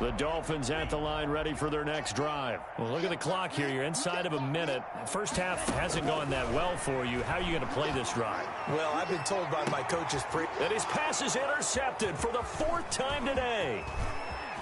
The Dolphins at the line ready for their next drive. Well, look at the clock here. You're inside of a minute. First half hasn't gone that well for you. How are you going to play this drive? Well, I've been told by my coaches that his pass is intercepted for the 4th time today.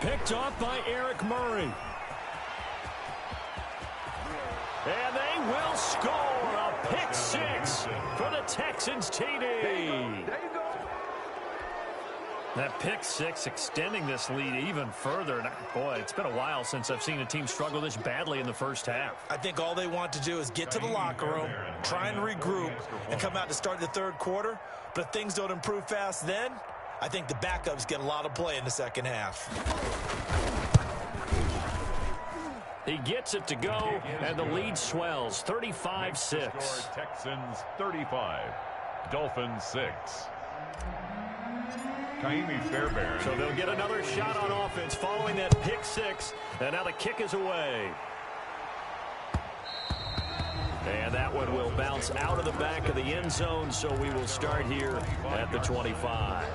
Picked off by Eric Murray. And they will score a pick 6 for the Texans TD. There you go. That pick 6 extending this lead even further. And boy, it's been a while since I've seen a team struggle this badly in the first half. I think all they want to do is get to the locker room, try and regroup, and come out to start the third quarter. But if things don't improve fast then, I think the backups get a lot of play in the second half. He gets it to go, and the lead swells, 35-6. Texans 35, Dolphins 6. So they'll get another shot on offense following that pick 6, and now the kick is away. And that one will bounce out of the back of the end zone, so we will start here at the 25.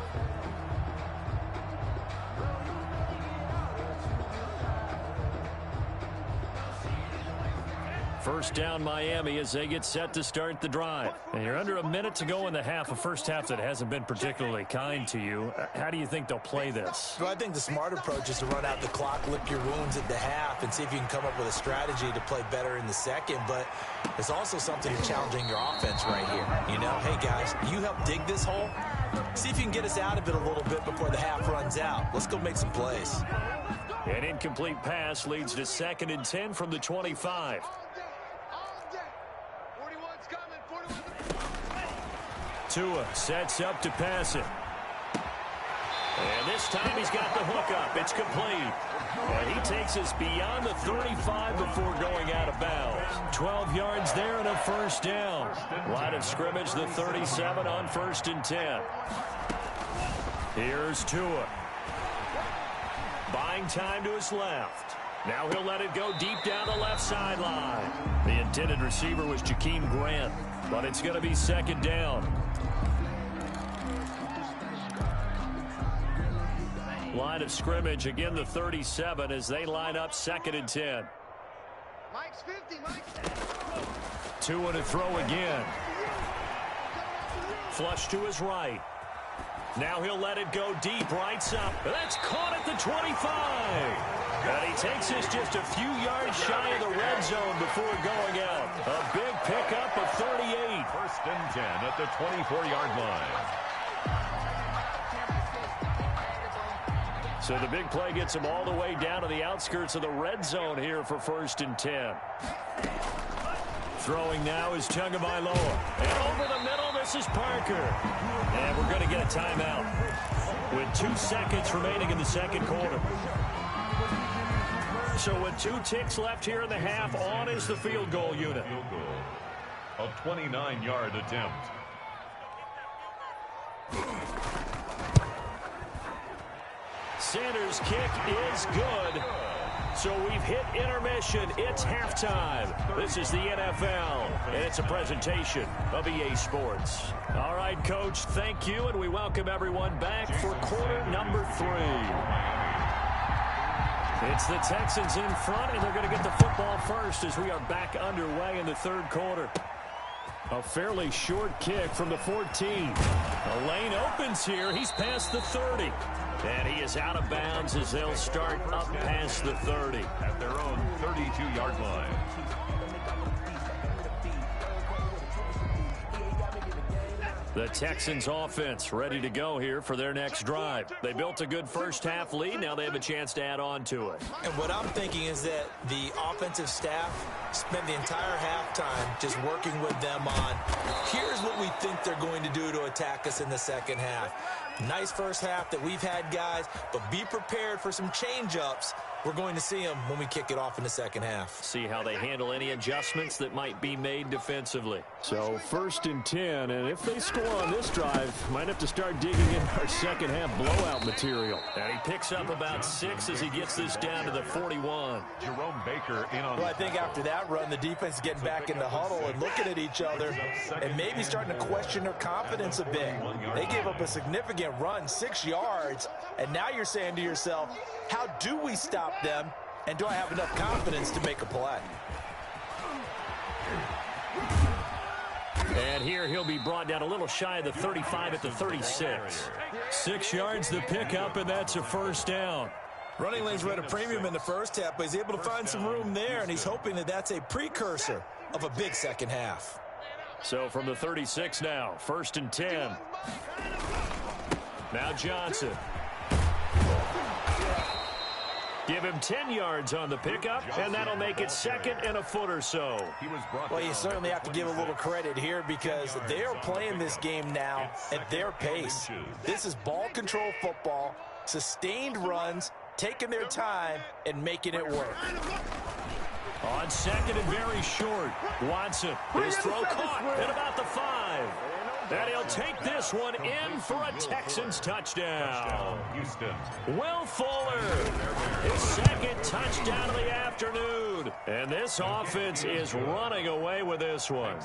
First down Miami as they get set to start the drive. And you're under a minute to go in the half, a first half that hasn't been particularly kind to you. How do you think they'll play this? Well, I think the smart approach is to run out the clock, lick your wounds at the half, and see if you can come up with a strategy to play better in the second. But it's also something you're challenging your offense right here. You know, hey, guys, you help dig this hole. See if you can get us out of it a little bit before the half runs out. Let's go make some plays. An incomplete pass leads to 2nd and 10 from the 25. Tua sets up to pass it. And this time he's got the hook up. It's complete. And he takes us beyond the 35 before going out of bounds. 12 yards there and a first down. Line of scrimmage, the 37 on 1st and 10. Here's Tua. Buying time to his left. Now he'll let it go deep down the left sideline. The intended receiver was Jakeem Grant, but it's going to be 2nd down. Line of scrimmage, again the 37 as they line up 2nd and 10. Mike's 50, Mike's 2 to throw again. Flush to his right. Now he'll let it go deep, right up. That's caught at the 25. And he takes us just a few yards shy of the red zone before going out. A big pickup of 38. 1st and 10 at the 24-yard line. So the big play gets him all the way down to the outskirts of the red zone here for 1st and 10. Throwing now is Tagovailoa. And over the middle, this is Parker. And we're going to get a timeout with 2 seconds remaining in the second quarter. So with 2 ticks left here in the half, on is the field goal unit. Field goal. A 29-yard attempt. Sanders' kick is good. So we've hit intermission. It's halftime. This is the NFL, and it's a presentation of EA Sports. All right, Coach, thank you, and we welcome everyone back for quarter number 3. It's the Texans in front, and they're going to get the football first as we are back underway in the third quarter. A fairly short kick from the 14. The lane opens here. He's past the 30. And he is out of bounds as they'll start up past the 30. At their own 32-yard line. The Texans offense ready to go here for their next drive. They built a good first half lead. Now they have a chance to add on to it. And what I'm thinking is that the offensive staff spent the entire halftime just working with them on, here's what we think they're going to do to attack us in the second half. Nice first half that we've had, guys, but be prepared for some change-ups. We're going to see them when we kick it off in the second half. See how they handle any adjustments that might be made defensively. So 1st and 10, and if they score on this drive, might have to start digging in our second half blowout material. And he picks up about 6 as he gets this down to the 41. Jerome Baker in on. Well, I think after that run, the defense is getting back in the huddle and looking at each other and maybe starting to question their confidence a bit. They gave up a significant significant run, 6 yards, and now you're saying to yourself, how do we stop them, and do I have enough confidence to make a play? And here he'll be brought down a little shy of the 35 at the 36. 6 yards the pickup, and that's a first down. Running lanes were at a premium in the first half, but he's able to find some room there, and he's hoping that that's a precursor of a big second half. So from the 36 now, 1st and 10. Now Johnson. Give him 10 yards on the pickup, and that'll make it 2nd and a foot or so. Well, you certainly have to give a little credit here because they are playing this game now at their pace. This is ball control football, sustained runs, taking their time, and making it work. On 2nd and very short, Watson. His throw caught at about the 5. And he'll take this one in for a Texans touchdown. Will Fuller, his 2nd touchdown of the afternoon. And this offense is running away with this one.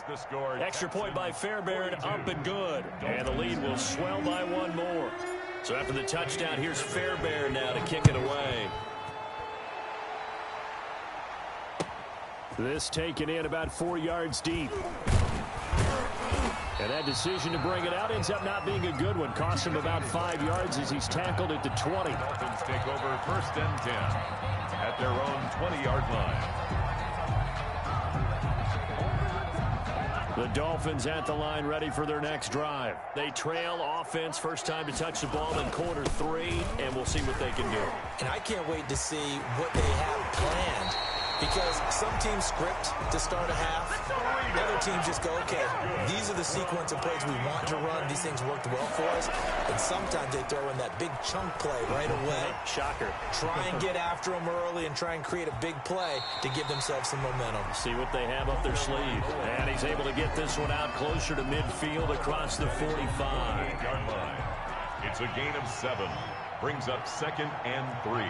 Extra point by Fairbairn, up and good. And the lead will swell by 1 more. So after the touchdown, here's Fairbairn now to kick it away. This taken in about 4 yards deep. And that decision to bring it out ends up not being a good one. Cost him about 5 yards as he's tackled at the 20. Dolphins take over 1st and 10 at their own 20-yard line. The Dolphins at the line ready for their next drive. They trail offense, first time to touch the ball in quarter 3, and we'll see what they can do. And I can't wait to see what they have planned. Because some teams script to start a half. Other teams just go, okay, these are the sequence of plays we want to run. These things worked well for us. And sometimes they throw in that big chunk play right away. Shocker. Try and get after them early and try and create a big play to give themselves some momentum. See what they have up their sleeve. And he's able to get this one out closer to midfield across the 45-yard line. It's a gain of 7. Brings up 2nd and 3.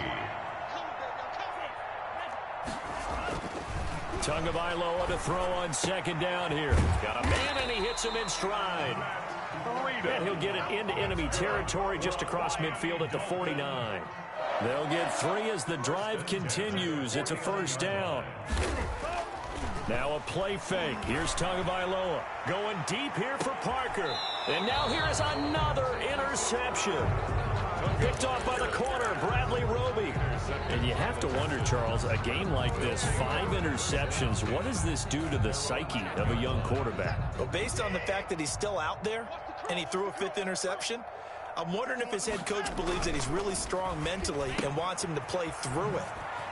Tagovailoa to throw on 2nd down here. Got a man, and he hits him in stride. And he'll get it into enemy territory just across midfield at the 49. They'll get 3 as the drive continues. It's a first down. Now a play fake. Here's Tagovailoa going deep here for Parker. And now here is another interception. Picked off by the corner, Bradley Roby. And you have to wonder, Charles, a game like this, 5 interceptions, what does this do to the psyche of a young quarterback? Well, based on the fact that he's still out there and he threw a 5th interception, I'm wondering if his head coach believes that he's really strong mentally and wants him to play through it.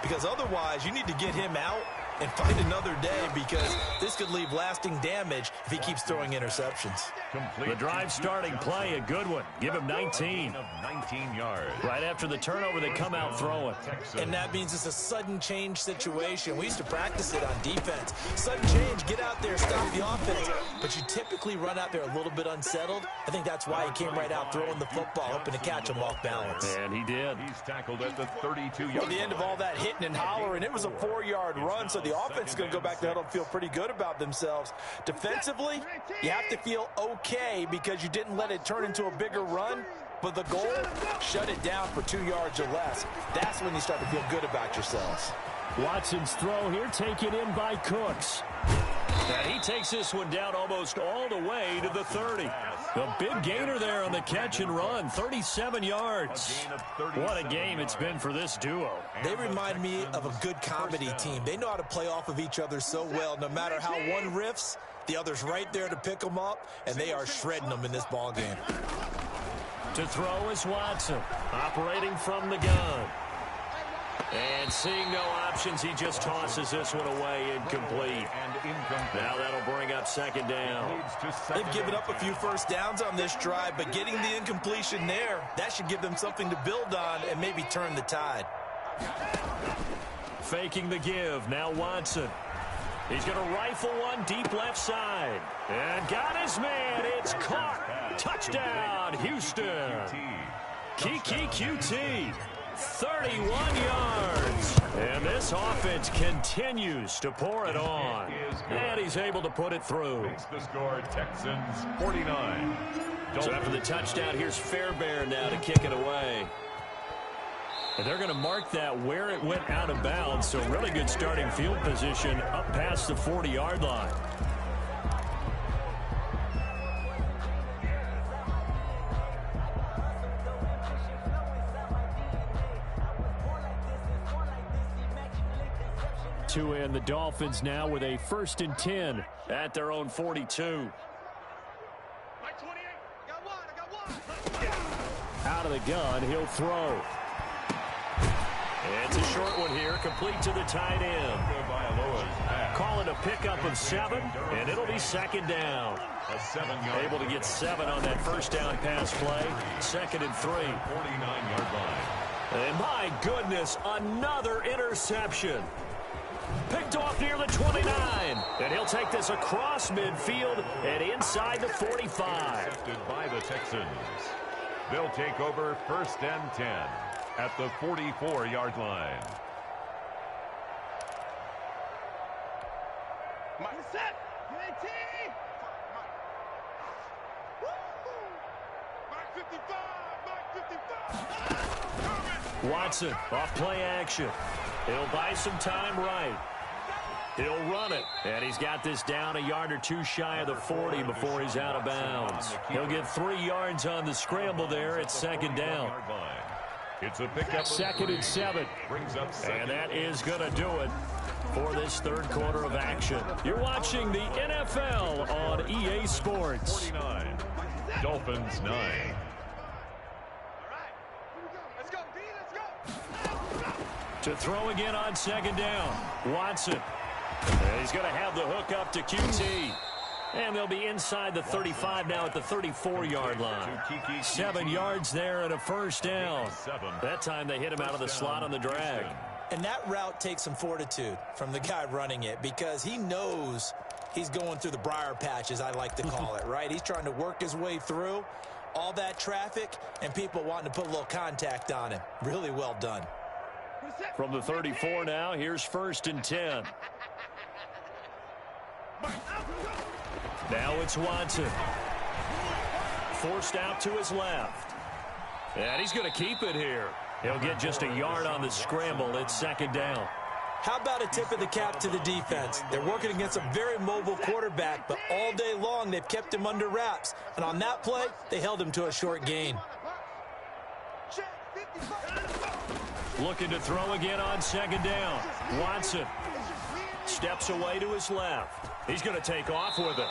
Because otherwise, you need to get him out and find another day because this could leave lasting damage if he keeps throwing interceptions. The drive starting play, a good one. Give him 19. 19 yards. Right after the turnover, they come out throwing. And that means it's a sudden change situation. We used to practice it on defense. Sudden change, get out there, stop the offense. But you typically run out there a little bit unsettled. I think that's why he came right out throwing the football, hoping to catch him off balance. And he did. He's tackled at the 32-yard At the end of all that hitting and hollering, it was a 4-yard run, so the offense is going to go back to huddle and feel pretty good about themselves. Defensively, you have to feel okay because you didn't let it turn into a bigger run, but the goal, shut it down for 2 yards or less. That's when you start to feel good about yourselves. Watson's throw here taken in by Cooks. And he takes this one down almost all the way to the 30. The big gainer there on the catch and run, 37 yards. What a game it's been for this duo. They remind me of a good comedy team. They know how to play off of each other so well. No matter how one riffs, the other's right there to pick them up, and they are shredding them in this ball game. To throw is Watson, operating from the gun. And seeing no options, he just tosses this one away, incomplete. Now that'll bring up 2nd down. They've given up a few first downs on this drive, but getting the incompletion there, that should give them something to build on and maybe turn the tide. Faking the give, now Watson. He's going to rifle one deep left side. And got his man, it's caught. Touchdown, Houston. Kiki QT. 31 yards. And this offense continues to pour it on. And he's able to put it through. Makes the score Texans 49, So after the touchdown, here's Fairbairn now to kick it away. And they're going to mark that where it went out of bounds. So really good starting field position up past the 40-yard line. And the Dolphins now with a 1st and 10 at their own 42. Out of the gun, he'll throw. It's a short one here, complete to the tight end. Call it a pickup of 7, and it'll be 2nd down. Able to get 7 on that 1st down pass play. 2nd and 3. 49-yard line. And my goodness, another interception. Picked off near the 29. And he'll take this across midfield and inside the 45. Intercepted by the Texans. They'll take over 1st and 10 at the 44-yard line. Watson off play action. He'll buy some time right. He'll run it. And he's got this down a yard or two shy of the 40 before he's out of bounds. He'll get 3 yards on the scramble there at 2nd down. It's a pickup. 2nd and 7. And that is going to do it for this 3rd quarter of action. You're watching the NFL on EA Sports. 49. Dolphins 9. To throw again on 2nd down. Watson. And he's going to have the hook up to QT. And they'll be inside the 35 now at the 34-yard line. 7 yards there and a 1st down. That time they hit him out of the slot on the drag. And that route takes some fortitude from the guy running it because he knows he's going through the briar patch, as I like to call it, right? He's trying to work his way through all that traffic and people wanting to put a little contact on him. Really well done. From the 34 now, here's 1st and 10. Now it's Watson. Forced out to his left. And he's going to keep it here. He'll get just a yard on the scramble. It's 2nd down. How about a tip of the cap to the defense? They're working against a very mobile quarterback, but all day long they've kept him under wraps. And on that play, they held him to a short gain. Looking to throw again on 2nd down. Watson steps away to his left. He's going to take off with it.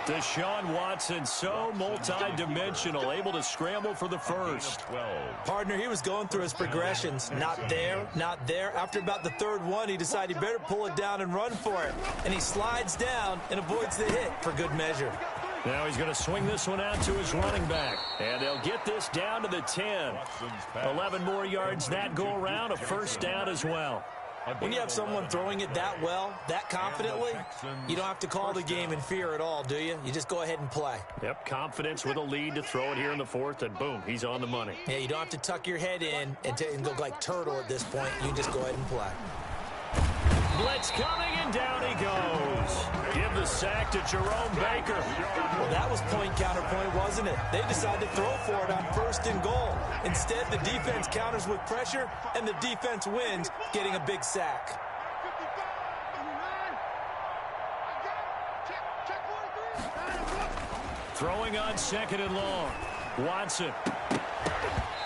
Deshaun Watson, so multi-dimensional, able to scramble for the 1st. Partner, he was going through his progressions. Not there, not there. After about the 3rd one, he decided he better pull it down and run for it. And he slides down and avoids the hit for good measure. Now he's going to swing this one out to his running back. And they'll get this down to the 10. 11 more yards that go around, a 1st down as well. When you have someone throwing it that well, that confidently, you don't have to call the game in fear at all, do you? You just go ahead and play. Yep, confidence with a lead to throw it here in the 4th, and boom, he's on the money. Yeah, you don't have to tuck your head in and go like turtle at this point. You can just go ahead and play. Blitz coming, and down he goes. Give the sack to Jerome Baker. Well, that was point counterpoint, wasn't it? They decided to throw for it on 1st and goal. Instead, the defense counters with pressure, and the defense wins, getting a big sack. Throwing on 2nd and long. Watson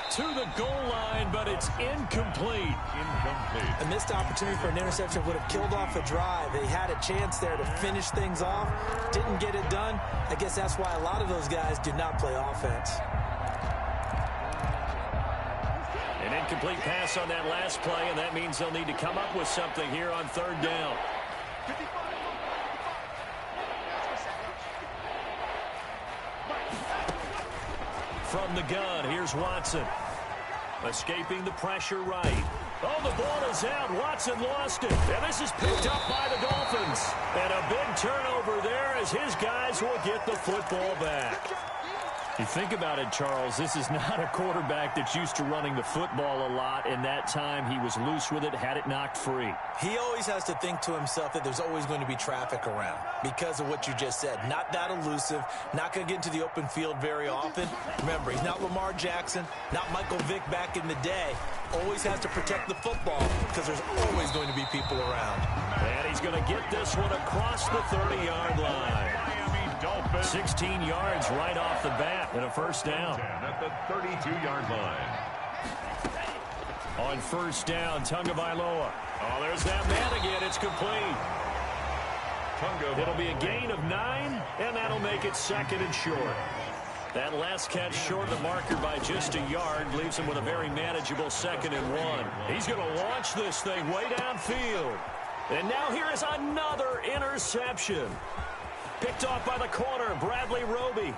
to the goal line, but it's incomplete. A missed opportunity for an interception would have killed off a drive. They had a chance there to finish things off. Didn't get it done. I guess that's why a lot of those guys do not play offense. An incomplete pass on that last play, and that means they'll need to come up with something here on 3rd down. From the gun, here's Watson. Escaping the pressure right. Oh, the ball is out. Watson lost it. And this is picked up by the Dolphins. And a big turnover there as his guys will get the football back. You think about it, Charles, this is not a quarterback that's used to running the football a lot, and that time he was loose with it, had it knocked free. He always has to think to himself that there's always going to be traffic around because of what you just said. Not that elusive, not going to get into the open field very often. Remember, he's not Lamar Jackson, not Michael Vick back in the day. Always has to protect the football because there's always going to be people around. And he's going to get this one across the 30-yard line. 16 yards right off the bat and a first down. At the 32-yard line. On first down, Tagovailoa. Oh, there's that man again. It's complete. It'll be a gain of 9, and that'll make it second and short. That last catch short of the marker by just a yard leaves him with a very manageable 2nd and 1. He's going to launch this thing way downfield. And now here is another interception. Picked off by the corner, Bradley Roby.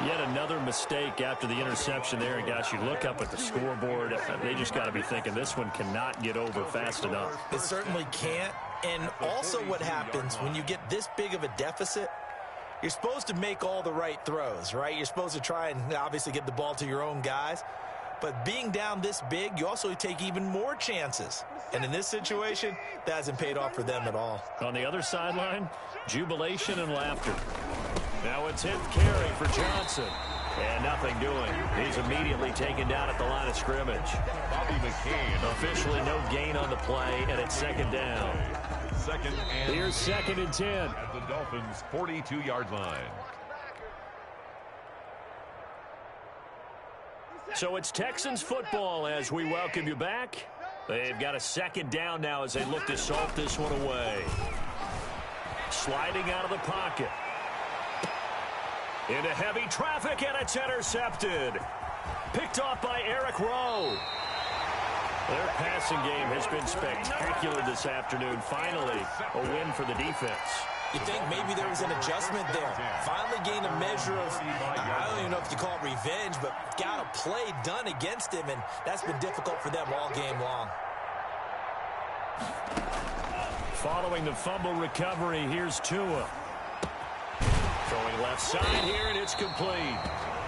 Yet another mistake after the interception there. And, gosh, you look up at the scoreboard. They just got to be thinking this one cannot get over fast enough. It certainly can't. And also what happens when you get this big of a deficit, you're supposed to make all the right throws, right? You're supposed to try and obviously get the ball to your own guys. But being down this big, you also take even more chances. And in this situation, that hasn't paid off for them at all. On the other sideline, jubilation and laughter. Now a 10th carry for Johnson. And nothing doing. He's immediately taken down at the line of scrimmage. Bobby McCain. Officially no gain on the play, and it's 2nd down. Here's 2nd and 10. At the Dolphins' 42-yard line. So it's Texans football as we welcome you back. They've got a 2nd down now as they look to salt this one away. Sliding out of the pocket. Into heavy traffic, and it's intercepted. Picked off by Eric Rowe. Their passing game has been spectacular this afternoon. Finally, a win for the defense. You think maybe there was an adjustment there. Finally gained a measure of, I don't even know if you call it revenge, but got a play done against him, and that's been difficult for them all game long. Following the fumble recovery, here's Tua. Throwing left side here, and it's complete.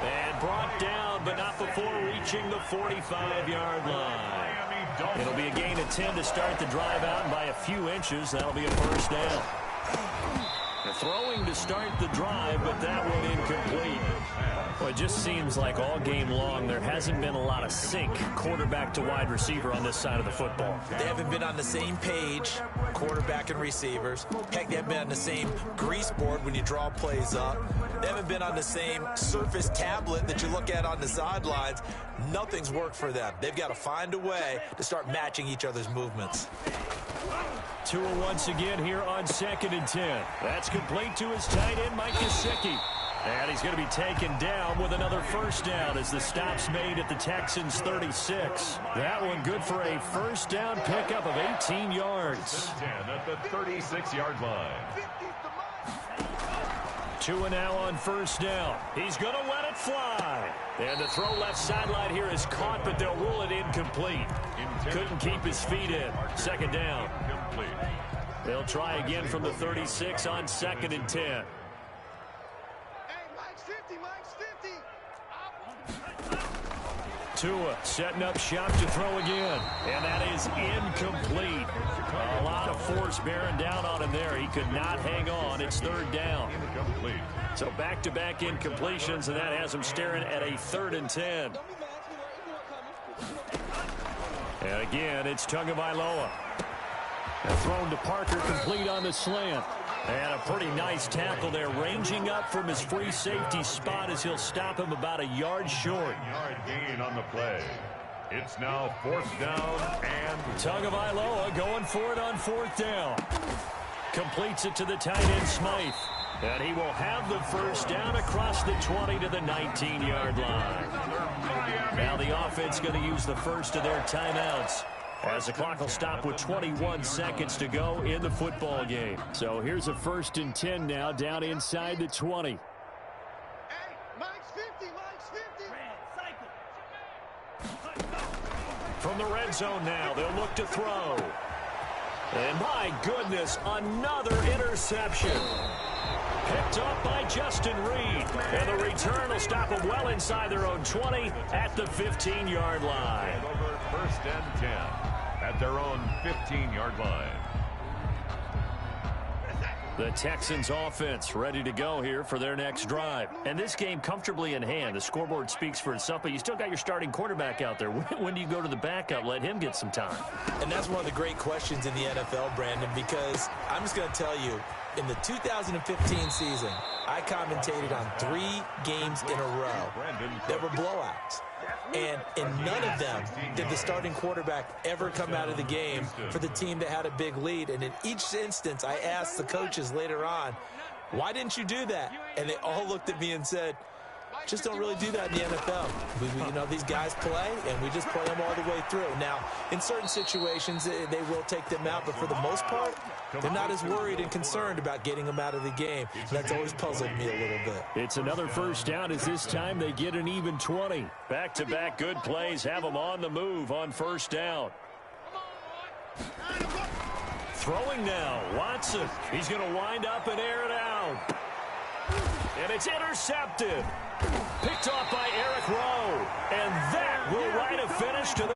And brought down, but not before reaching the 45-yard line. It'll be a gain of 10 to start the drive out, and by a few inches, that'll be a first down. They're throwing to start the drive, but that one incomplete. Well, it just seems like all game long there hasn't been a lot of sync quarterback to wide receiver on this side of the football. They haven't been on the same page, quarterback and receivers. Heck, they haven't been on the same grease board when you draw plays up. They haven't been on the same surface tablet that you look at on the sidelines. Nothing's worked for them. They've got to find a way to start matching each other's movements. Tua once again here on 2nd and 10. That's complete to his tight end, Mike Gesicki. And he's going to be taken down with another first down as the stop's made at the Texans' 36. That one good for a first down pickup of 18 yards. 10 at the 36-yard line. Tua now on first down. He's going to let it fly. And the throw left sideline here is caught, but they'll rule it incomplete. Couldn't keep his feet in. 2nd down. They'll try again from the 36 on 2nd and 10. Tua setting up shop to throw again. And that is incomplete. A lot of force bearing down on him there. He could not hang on. It's 3rd down. So back-to-back incompletions, and that has him staring at a 3rd and 10. And again, it's Tagovailoa. Thrown to Parker, complete on the slant. And a pretty nice tackle there, ranging up from his free safety spot as he'll stop him about a yard short. Yard gain on the play. It's now 4th down and Tagovailoa going for it on 4th down. Completes it to the tight end, Smythe. And he will have the first down across the 20 to the 19-yard line. Now the offense going to use the first of their timeouts, as the clock will stop with 21 seconds to go in the football game. So here's a 1st and 10 now down inside the 20. Hey, Mike's 50, Mike's 50. From the red zone now, they'll look to throw. And my goodness, another interception. Picked up by Justin Reed. And the return will stop them well inside their own 20 at the 15-yard line. Over first and 10 at their own 15-yard line. The Texans offense ready to go here for their next drive. And this game comfortably in hand. The scoreboard speaks for itself, but you still got your starting quarterback out there. When do you go to the backup? Let him get some time. And that's one of the great questions in the NFL, Brandon, because I'm just going to tell you, in the 2015 season, I commentated on 3 games in a row that were blowouts. And in none of them did the starting quarterback ever come out of the game for the team that had a big lead. And in each instance, I asked the coaches later on, why didn't you do that? And they all looked at me and said, just don't really do that in the NFL. You know, these guys play, and we just play them all the way through. Now, in certain situations, they will take them out, but for the most part, they're not as worried and concerned about getting them out of the game. And that's always puzzled me a little bit. It's another first down as this time they get an even 20. Back-to-back good plays have them on the move on first down. Throwing now, Watson. He's going to wind up and air it out. And it's intercepted. Picked off by Eric Rowe. And that will write a finish to the